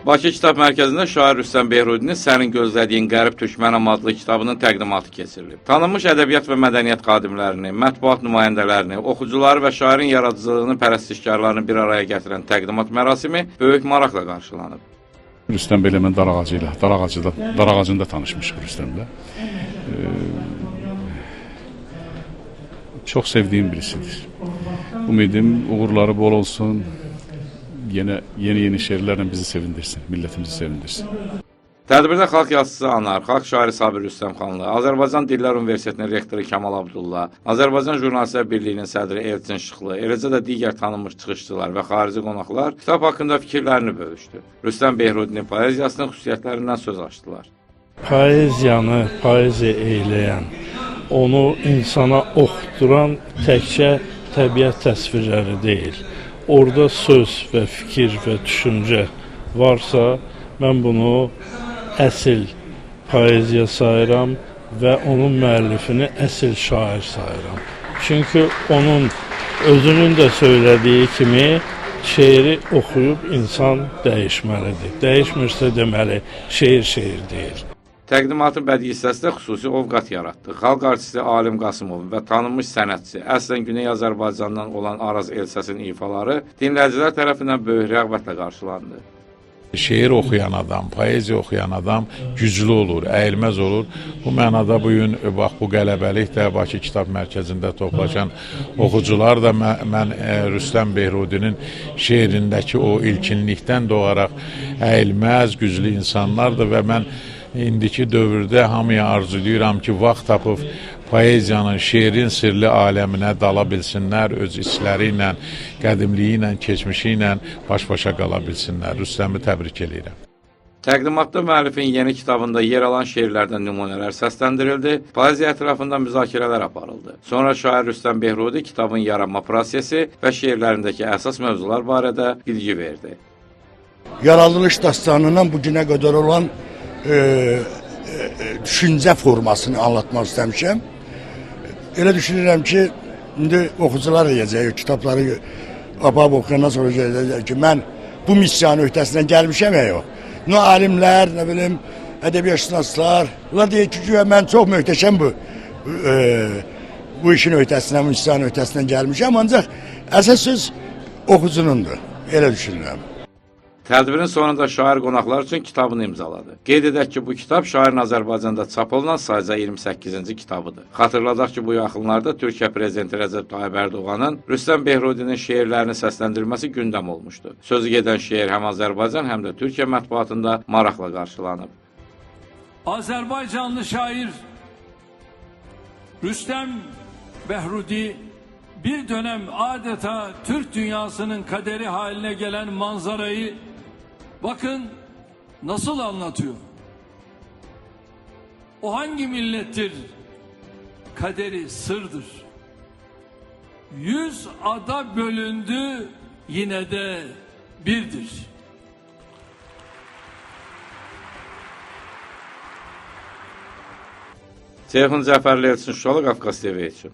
Bakı Kitab Mərkəzində şair Rüstəm Behrudinin Sənin gözlədiyin Qərib Türkmənəm adlı kitabının təqdimatı keçirilib. Tanınmış ədəbiyyat və mədəniyyət xadimlərini, mətbuat nümayəndələrini, oxucuları və şairin yaradıcılığını, pərəstişkarlarını bir araya gətirən təqdimat mərasimi böyük maraqla qarşılanıb. Rüstəm Bey ilə mən Darağacında tanışmışıq Rüstəmlə. Çox sevdiyim birisidir. Ümidim, uğurları bol olsun. Yeni şeirlərlə bizi sevindirsin, millətimizi sevindirsin. Tədbirdə xalq yazıçısı Anar, xalq şairi Sabir Rüstəmxanlı, Azərbaycan Dillər Universitetinin rektoru Kamal Abdullah, Azərbaycan Jurnalistlər Birliyinin sədri Elçin Şıxlı, eləcə də digər tanınmış çıxışçılar və xarici qonaqlar kitab haqqında fikirlərini bölüşdü. Rüstəm Behrudinin poeziyasının xüsusiyyətlərindən söz açdılar. Poeziyanı poeziya eyləyən, onu insana oxuduran təkcə təbiət təsvirləri deyil. Orada söz və fikir və düşüncə varsa, mən bunu əsl poeziya sayıram və onun müəllifini əsl şair sayıram. Çünki onun özünün də söylədiyi kimi şeiri oxuyub insan dəyişməlidir. Dəyişmirsə deməli, şeir deyil. Təqdimatın bədii hissəsində xüsusi ovqat yaratdı. Xalq artisti Alim Qasımov və tanınmış sənətçi, əslən Güney Azərbaycandan olan Araz Elsəsinin ifaları dinləyicilər tərəfindən böyük rəğbətlə qarşılandı. Şeir oxuyan adam, poeziya oxuyan adam güclü olur, əyilməz olur. Bu mənada bugün bax bu qələbəlikdə Bakı Kitab Mərkəzində toplaşan oxucular da mən Rüstəm Behrudinin şeirindəki o ilkinlikdən doğaraq əyilməz, güclü insanlardır və mən indiki dövrdə hamıya arzulayıram ki, vaxt tapıb poeziyanın, şeirin sirli aləminə dala bilsinlər, öz içləri ilə, qədimliyi ilə, keçmişi ilə baş-başa qala bilsinlər. Rüstəmi təbrik edirəm. Təqdimatda müəllifin yeni kitabında yer alan şeirlərdən nümunələr səsləndirildi, poeziya ətrafında müzakirələr aparıldı. Sonra şair Rüstəm Behrudi kitabın yaranma prosesi və şeirlərindəki əsas mövzular barədə bilgi verdi. Yaradılış dastanından bugünə qədər olan düşüncə formasını anlatmaq istəmişəm. Elə düşünürəm ki, indi oxucular yiyəcək, kitabları apab oxuyandan sonra gələcək ki, mən bu missiyanın öhdəsindən gəlmişəm ya yox. Nə alimlər, nə bilim, ədəbiyyatşünaslar, bunlar deyir ki, mən çox möhtəşəm bu işin öhdəsindən, bu missiyanın öhdəsindən gəlmişəm, ancaq əsas söz oxucunundur, elə düşünürəm. Tədbirin sonunda şair qonaqlar üçün kitabını imzaladı. Qeyd edək ki, bu kitab şairin Azərbaycanda çap olunan sayca 28-ci kitabıdır. Xatırladaq ki, bu yaxınlarda Türkiyə Prezidenti Rəcəb Tayyib Ərdoğanın Rüstəm Behrudinin şeirlərini səsləndirməsi gündəm olmuşdu. Sözü gedən şeir həm Azərbaycan, həm də Türkiyə mətbuatında maraqla qarşılanıb. Azərbaycanlı şair Rüstəm Behrudi bir dönem adeta Türk dünyasının kaderi haline gelen manzarayı bakın nasıl anlatıyor. O hangi millettir? Kaderi sırdır. 100 ada bölündü yine de birdir. Ceyhun Cəfərli, Elçin Şuşalı, Qafqaz TV üçün.